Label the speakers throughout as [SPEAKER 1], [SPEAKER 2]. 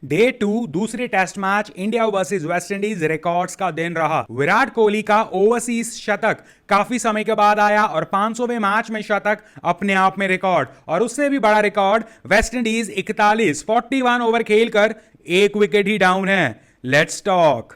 [SPEAKER 1] Day 2 दूसरे test match India versus West Indies records का दिन रहा। विराट कोहली का ओवरसीज शतक काफी समय के बाद आया और 500वें मैच में शतक अपने आप में रिकॉर्ड, और उससे भी बड़ा रिकॉर्ड वेस्टइंडीज 41 ओवर खेलकर एक विकेट ही डाउन है। Let's talk.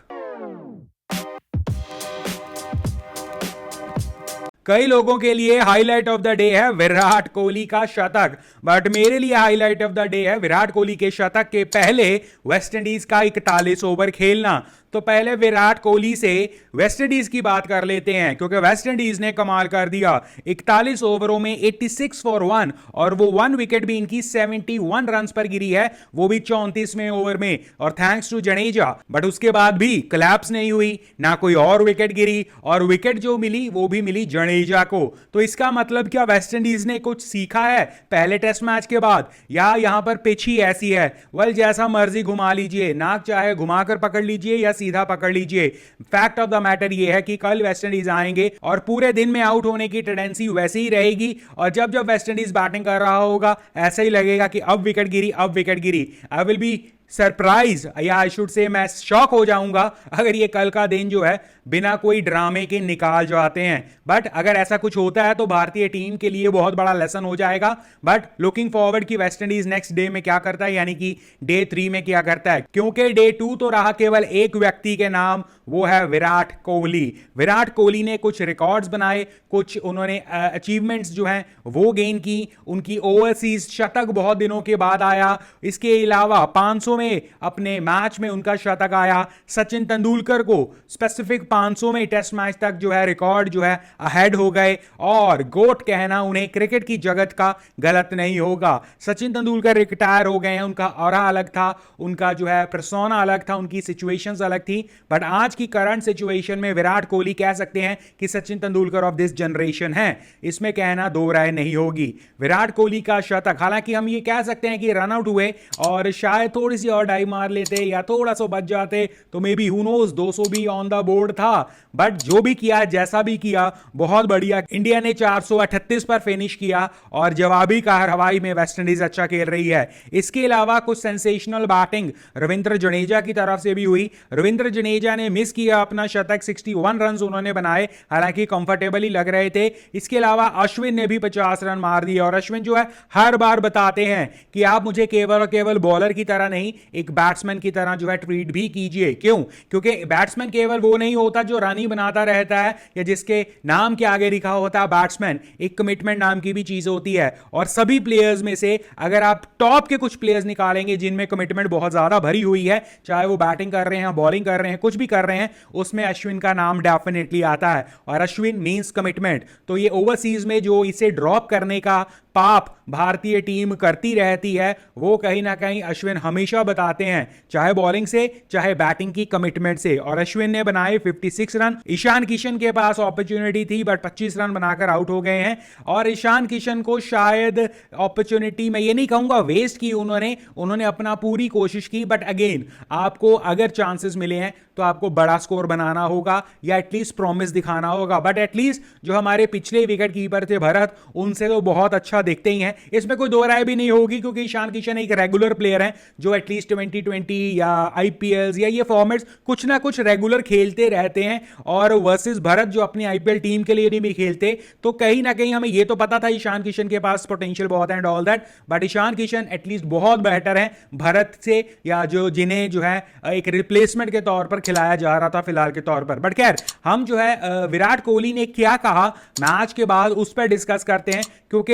[SPEAKER 1] कई लोगों के लिए हाईलाइट ऑफ द डे है विराट कोहली का शतक, बट मेरे लिए हाईलाइट ऑफ द डे है विराट कोहली के शतक के पहले वेस्टइंडीज का 41 ओवर खेलना। तो पहले विराट कोहली से वेस्टइंडीज की बात कर लेते हैं, क्योंकि वेस्टइंडीज ने कमाल कर दिया। 41 ओवरों में 86 फॉर 1, और वो 1 विकेट भी इनकी 71 रन पर गिरी है, वो भी 34वें ओवर में, और थैंक्स टू जडेजा। बट उसके बाद भी कोलैप्स नहीं हुई, ना कोई और विकेट गिरी, और विकेट जो मिली वो भी मिली जडेजा को। तो इसका मतलब क्या वेस्टइंडीज ने कुछ सीखा है पहले टेस्ट मैच के बाद, या यहां पर पिच ही ऐसी है? वेल, जैसा मर्जी घुमा लीजिए, नाक चाहे घुमाकर पकड़ लीजिए या सीधा पकड़ लीजिए। फैक्ट ऑफ द मैटर यह है कि कल वेस्टइंडीज आएंगे और पूरे दिन में आउट होने की टेंडेंसी वैसी ही रहेगी, और जब जब वेस्टइंडीज बैटिंग कर रहा होगा ऐसा ही लगेगा कि अब विकेट गिरी, अब wicket Giri. I will be surprise, या आई शुड से मैं शॉक हो जाऊंगा अगर ये कल का दिन जो है बिना कोई ड्रामे के निकाल जाते हैं। बट अगर ऐसा कुछ होता है तो भारतीय टीम के लिए बहुत बड़ा लेसन हो जाएगा। बट लुकिंग फॉरवर्ड कि वेस्टइंडीज नेक्स्ट डे में क्या करता है, यानी कि डे 3 में क्या करता है, क्योंकि डे 2 तो रहा केवल एक व्यक्ति के नाम, वो है विराट कोहली। विराट कोहली ने कुछ रिकॉर्ड्स बनाए, कुछ उन्होंने अचीवमेंट्स जो हैं वो गेन की। उनकी ओवरसीज शतक बहुत दिनों के बाद आया। इसके अलावा 500 में अपने मैच में उनका शतक आया। सचिन तेंदुलकर को स्पेसिफिक 500 में टेस्ट मैच तक जो है रिकॉर्ड जो है अहेड हो गए, और गोट कहना उन्हें क्रिकेट की जगत का गलत नहीं होगा। सचिन तेंदुलकर रिटायर हो गए हैं, उनका ऑरा अलग था, उनका जो है पर्सोना अलग था, उनकी सिचुएशंस अलग थी। बट आज की करंट सिचुएशन में विराट कोहली कह सकते हैं कि Sachin Tendulkar of this generation है, इसमें कहना दो राय नहीं होगी। विराट कोहली का शतक, हालांकि हम ये कह सकते हैं कि रन आउट हुए और शायद थोड़ी सी और डाई मार लेते या थोड़ा सा बच जाते तो मे बी हु नोज 200 भी ऑन द बोर्ड था। बट जो भी किया, जैसा भी किया, बहुत बढ़िया। इंडिया ने 438 पर फिनिश किया, और जवाबी कार्रवाई में वेस्टइंडीज अच्छा खेल रही है। इसके अलावा कुछ सेंसेशनल बैटिंग रविंद्र जडेजा की तरफ से भी हुई। रविंद्र जडेजा ने मिस किया अपना शतक, 61 रन उन्होंने बनाए, हालांकि कंफर्टेबली लग रहे थे। इसके अलावा अश्विन ने भी 50 रन मार दिए, और अश्विन जो है हर बार बताते हैं कि आप मुझे केवल और केवल बॉलर की तरह नहीं, एक बैट्समैन की तरह जो है ट्रीट भी कीजिए। क्यों? क्योंकि बैट्समैन केवल वो नहीं होता जो रन ही बनाता रहता है या जिसके नाम के आगे लिखा होता है बैट्समैन। एक कमिटमेंट नाम की भी चीज होती है, और सभी प्लेयर्स में से अगर आप टॉप के कुछ प्लेयर्स निकालेंगे जिनमें कमिटमेंट बहुत ज्यादा भरी हुई है, चाहे वो बैटिंग कर रहे हैं, बॉलिंग कर रहे हैं, कुछ भी कर रहे हैं, उसमें अश्विन का नाम डेफिनेटली आता है, और अश्विन मींस कमिटमेंट। तो ये ओवरसीज में जो इसे ड्रॉप करने का पाप भारतीय टीम करती रहती है, वो कहीं ना कहीं अश्विन हमेशा बताते हैं, चाहे बॉलिंग से चाहे बैटिंग की कमिटमेंट से। और अश्विन ने बनाए 56 रन। ईशान किशन के पास अपॉर्चुनिटी थी बट 25 रन बनाकर आउट हो गए हैं, और ईशान किशन को शायद अपॉर्चुनिटी, मैं ये नहीं कहूंगा वेस्ट की, उन्होंने अपना पूरी कोशिश की। बट अगेन, आपको अगर चांसेस मिले हैं तो आपको बड़ा स्कोर बनाना होगा या एटलीस्ट प्रॉमिस दिखाना होगा। बट एटलीस्ट जो हमारे पिछले विकेट कीपर थे भरत, उनसे तो बहुत अच्छा दिखते ही हैं, इसमें कोई दो राय भी नहीं होगी, क्योंकि ईशान किशन एक रेगुलर प्लेयर हैं जो एटलीस्ट 2020 या आईपीएल या ये फॉर्मेट्स कुछ ना कुछ रेगुलर खेलते रहते हैं। और वर्सेस भरत जो अपनी आईपीएल टीम के लिए नहीं भी खेलते, तो कहीं ना कहीं हमें ये तो पता था ईशान किशन के पास पोटेंशियल बहुत है and all that, but Ishan Kishan at least बहुत बेहतर है भरत से, या जो जिन्हें जो है एक रिप्लेसमेंट के तौर पर खिलाया जा रहा था फिलहाल के तौर पर। बट खैर, हम जो है विराट कोहली ने क्या कहा मैच के बाद उस पर डिस्कस करते हैं, क्योंकि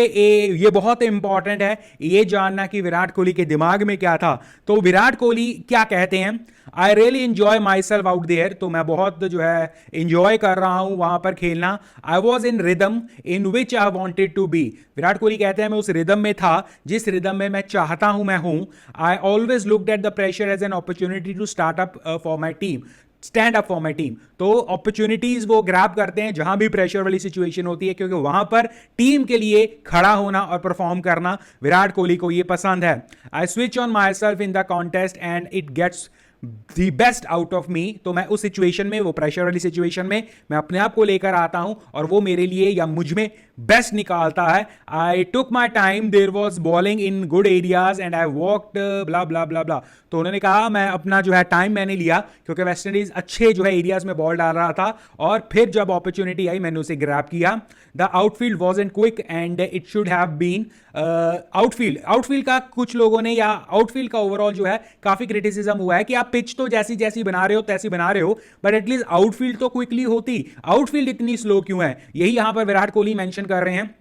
[SPEAKER 1] ये बहुत इंपॉर्टेंट है ये जानना कि विराट कोहली के दिमाग में क्या था। तो विराट कोहली क्या कहते हैं, I really enjoy myself out there, तो मैं बहुत जो है एंजॉय कर रहा हूं वहां पर खेलना। I was in rhythm in which I wanted to be. Virat Kohli कहते हैं मैं उस रिदम में था जिस रिदम में मैं चाहता हूं मैं हूं। I always looked at the pressure as an opportunity to start up for my team, stand up for my team. तो अपॉर्चुनिटीज वो ग्रैब करते हैं जहां भी प्रेशर वाली सिचुएशन होती है, क्योंकि वहां पर टीम के लिए खड़ा होना और परफॉर्म करना विराट कोहली को ये पसंद है। I switch on myself in the contest and it gets the best out of me. तो मैं उस सिचुएशन में, वो प्रेशर वाली सिचुएशन में मैं अपने आप को लेकर आता हूं, और वो मेरे लिए या मुझ में बेस्ट निकालता है। I took my time, there was bowling in good areas and I walked blah blah blah blah. तो उन्होंने कहा मैं अपना जो है टाइम मैंने लिया क्योंकि वेस्ट इंडीज अच्छे जो है एरियाज में बॉल डाल रहा था, और फिर जब अपॉर्चुनिटी आई मैंने उसे ग्रैब किया। The outfield was in quick and it should have been. Outfield का कुछ लोगों ने, या आउटफील्ड का ओवरऑल जो है काफी क्रिटिसिज्म हुआ है कि आप पिच तो जैसी जैसी बना रहे हो तैसी बना रहे हो, बट एटलीस्ट आउटफील्ड तो क्विकली होती, आउटफील्ड इतनी स्लो क्यों है? यही यहां पर विराट कोहली मेंशन कर रहे हैं।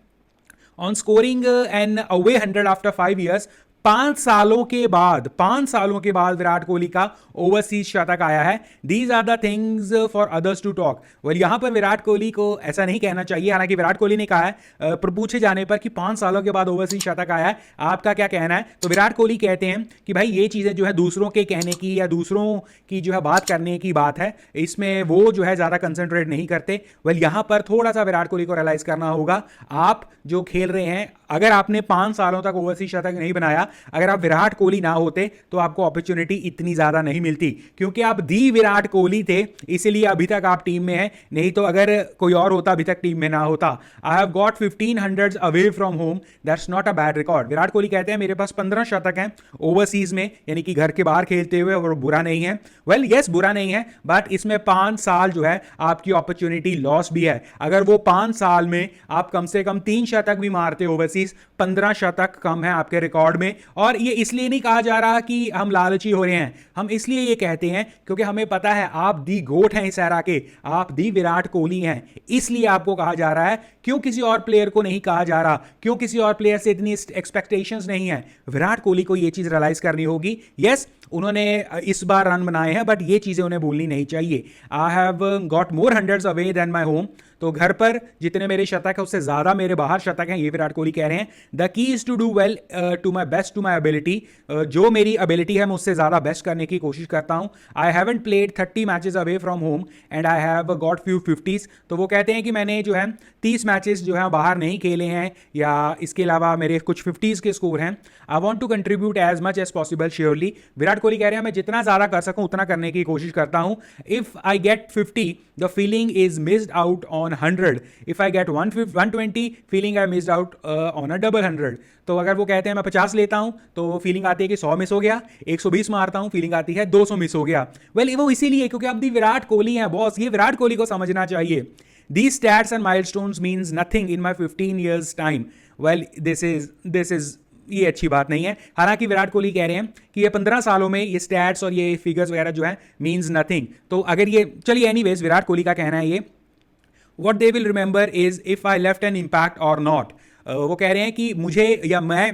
[SPEAKER 1] On scoring N away 100 after 5 years, 5 सालों के बाद विराट कोहली का ओवरसीज शतक आया है। These are the things for others to talk. Well, यहां पर विराट कोहली को ऐसा नहीं कहना चाहिए, हालांकि विराट कोहली ने कहा है पूछे जाने पर कि 5 सालों के बाद ओवरसीज शतक आया है, आपका क्या कहना है? तो विराट कोहली कहते हैं कि भाई ये चीजें जो है दूसरों के कहने की या दूसरों की जो है बात करने की बात है, इसमें वो जो है ज्यादा कंसंट्रेट नहीं करते। वेल, यहां पर थोड़ा सा विराट कोहली को रियलाइज करना होगा, आप जो खेल रहे हैं, अगर आपने 5 सालों तक ओवरसीज शतक नहीं बनाया, अगर आप विराट कोहली ना होते तो आपको अपॉर्चुनिटी इतनी ज्यादा नहीं मिलती, क्योंकि आप दी विराट कोहली थे, इसलिए अभी तक आप टीम में हैं। नहीं तो अगर कोई और होता अभी तक टीम में ना होता। आई have got 1500 away from home, that's not a bad record. Virat Kohli कहते हैं मेरे पास 15 शतक हैं ओवरसीज में, यानी कि घर के बाहर खेलते हुए, और बुरा नहीं है। वेल यस, बुरा नहीं है, बट इसमें 5 साल जो है आपकी अपॉर्चुनिटी लॉस भी है। अगर वो 5 साल में आप कम से कम 3 शतक भी मारते ओवरसीज, 15 शतक कम है आपके रिकॉर्ड में। और ये इसलिए नहीं कहा जा रहा कि हम लालची हो रहे हैं, हम इसलिए ये कहते हैं क्योंकि हमें पता है आप दी गोट हैं इस एरा के, आप दी विराट कोहली हैं, इसलिए आपको कहा जा रहा है। क्यों किसी और प्लेयर को नहीं कहा जा रहा? क्यों किसी और प्लेयर से इतनी एक्सपेक्टेशंस नहीं है? विराट कोहली को ये चीज रियलाइज करनी होगी। यस, उन्होंने इस बार रन बनाए हैं, बट ये चीजें उन्हें भूलनी नहीं चाहिए। I have got more hundreds away than my home, तो घर पर जितने मेरे शतक है उससे ज्यादा मेरे बाहर शतक हैं, ये विराट कोहली कह रहे हैं। The key is to do well to my best to my ability, जो मेरी एबिलिटी है मैं उससे ज्यादा बेस्ट करने की कोशिश करता हूं। I haven't played 30 matches away from home and I have got few 50s। तो वो कहते हैं कि मैंने जो है 30 मैचेस जो है बाहर नहीं खेले हैं, या इसके अलावा मेरे कुछ 50s के स्कोर हैं। I want to contribute as much as possible surely. Virat Kohli कह रहे हैं मैं जितना ज्यादा कर सकूं उतना करने की कोशिश करता हूं। If I get 50, the feeling is missed out on 100. If I get 120, feeling I missed out on a double 100. तो अगर वो कहते हैं मैं 50 लेता हूं तो फीलिंग आती है कि 100 मिस हो गया, 120 मारता हूं फीलिंग आती है 200 मिस हो गया। वेल, वो इसीलिए क्योंकि अब दी विराट कोहली हैं बॉस, ये विराट कोहली को समझना चाहिए। These stats and milestones means nothing in my 15 years time. Well, this is ये अच्छी बात नहीं है। हालांकि विराट कोहली कह रहे हैं कि ये 15 सालों में ये स्टैट्स और ये फिगर्स वगैरह जो है मींस नथिंग। तो अगर ये चलिए, एनीवेज विराट कोहली का कहना है ये, what they will remember is if I left an impact or not. वो कह रहे हैं कि मुझे या मैं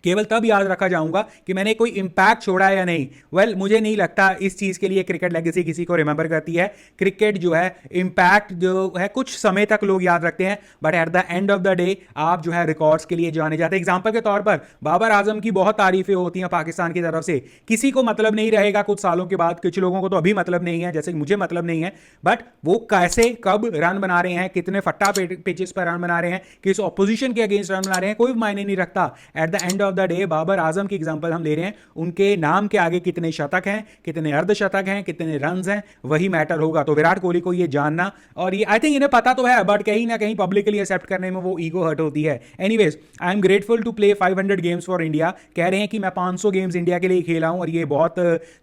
[SPEAKER 1] केवल तब याद रखा जाऊंगा कि मैंने कोई इंपैक्ट छोड़ा है या नहीं। वेल, मुझे नहीं लगता इस चीज के लिए क्रिकेट लेगेसी किसी को रिमेंबर करती है। क्रिकेट जो है इंपैक्ट जो है कुछ समय तक लोग याद रखते हैं, but at the end of the day आप जो है रिकॉर्ड्स के लिए जाने जाते हैं। एग्जांपल के तौर पर बाबर आजम की बहुत तारीफें होती हैं पाकिस्तान की तरफ से, किसी को मतलब नहीं रहेगा कुछ सालों के बाद, कुछ लोगों को तो अभी मतलब नहीं है, जैसे मुझे मतलब नहीं है, बट वो कैसे कब रन बना रहे हैं, कितने फट्टा पिचेस पर रन बना रहे हैं, किस ऑपोजिशन के अगेंस्ट रन बना रहे हैं, कोई मायने नहीं रखता। At the end of the day Babar Azam की एग्जांपल हम ले रहे हैं, उनके नाम के आगे कितने शतक हैं, कितने अर्धशतक हैं, कितने रन्स हैं, वही मैटर होगा। तो विराट कोहली को ये जानना, और ये आई थिंक इन्हें पता तो है, बट कहीं ना कहीं पब्लिकली एक्सेप्ट करने में वो ईगो हर्ट होती है। Anyways, I am grateful to play 500 games for India. कह रहे हैं कि मैं 500 गेम्स इंडिया के लिए खेला हूं, और ये बहुत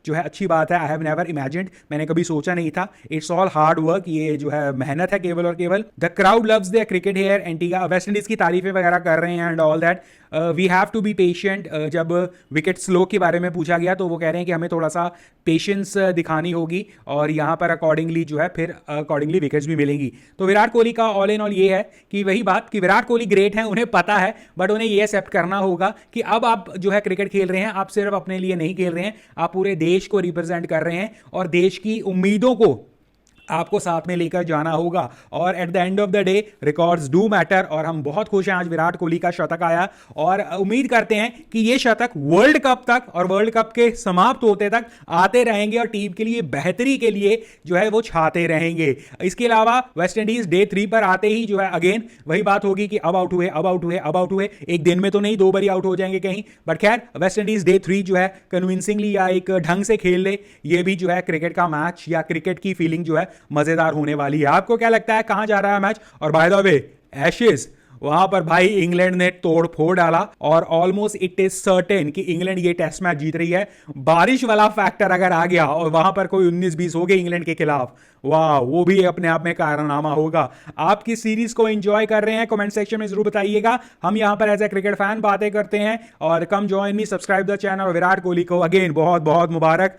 [SPEAKER 1] जो है अच्छी बात है। आई हैव नेवर इमेजिन्ड, मैंने कभी सोचा नहीं था। इट्स ऑल हार्ड वर्क, ये जो है मेहनत है केवल और केवल। The crowd loves the cricket here. Antigua West Indies की तारीफें वगैरह कर रहे हैं and all that. We have to be patient. जब विकेट स्लो के बारे में पूछा गया तो वो कह रहे हैं कि हमें थोड़ा सा पेशेंस दिखानी होगी, और यहाँ पर अकॉर्डिंगली जो है फिर अकॉर्डिंगली विकेट्स भी मिलेंगी। तो विराट कोहली का ऑल इन ऑल ये है कि वही बात कि विराट कोहली ग्रेट है, उन्हें पता है, बट उन्हें ये एक्सेप्ट करना होगा कि अब आप जो है क्रिकेट खेल रहे हैं, आप सिर्फ अपने लिए नहीं खेल रहे हैं, आप पूरे देश को रिप्रेजेंट कर रहे हैं, और देश की उम्मीदों को आपको साथ में लेकर जाना होगा। और eight the end of the day records do matter, और हम बहुत खुश हैं आज विराट कोहली का शतक आया, और उम्मीद करते हैं कि ये शतक वर्ल्ड कप तक और वर्ल्ड कप के समाप्त होते तक आते रहेंगे, और टीम के लिए बेहतरी के लिए जो है वो छाते रहेंगे। इसके अलावा वेस्ट इंडीज डे 3 पर आते ही जो है अगेन वही बात होगी कि अब आउट हुए, अब आउट हुए, अब आउट हुए। एक दिन में तो नहीं, 2 बार आउट हो जाएंगे कहीं, बट खैर वेस्ट इंडीज डे 3 जो है कन्विंसिंगली या एक ढंग से खेल ले, ये भी जो है क्रिकेट का मैच या क्रिकेट की फीलिंग जो है मजेदार होने वाली है। आपको क्या लगता है कहां जा रहा है मैच? और बाय द वे, एशेज, वहां पर भाई इंग्लैंड ने तोड़ फोड़ डाला और ऑलमोस्ट इट इज सर्टेन कि इंग्लैंड ये टेस्ट मैच जीत रही है। बारिश वाला फैक्टर अगर आ गया और वहां पर कोई 19-20 हो गई इंग्लैंड के खिलाफ, वाह, वो भी अपने आप में कारनामा होगा। आप किस सीरीज को एंजॉय कर रहे हैं कमेंट सेक्शन में जरूर बताइएगा। हम यहां पर एज ए क्रिकेट फैन बातें करते हैं। और come join me, subscribe the channel. Virat Kohli को अगेन बहुत बहुत मुबारक,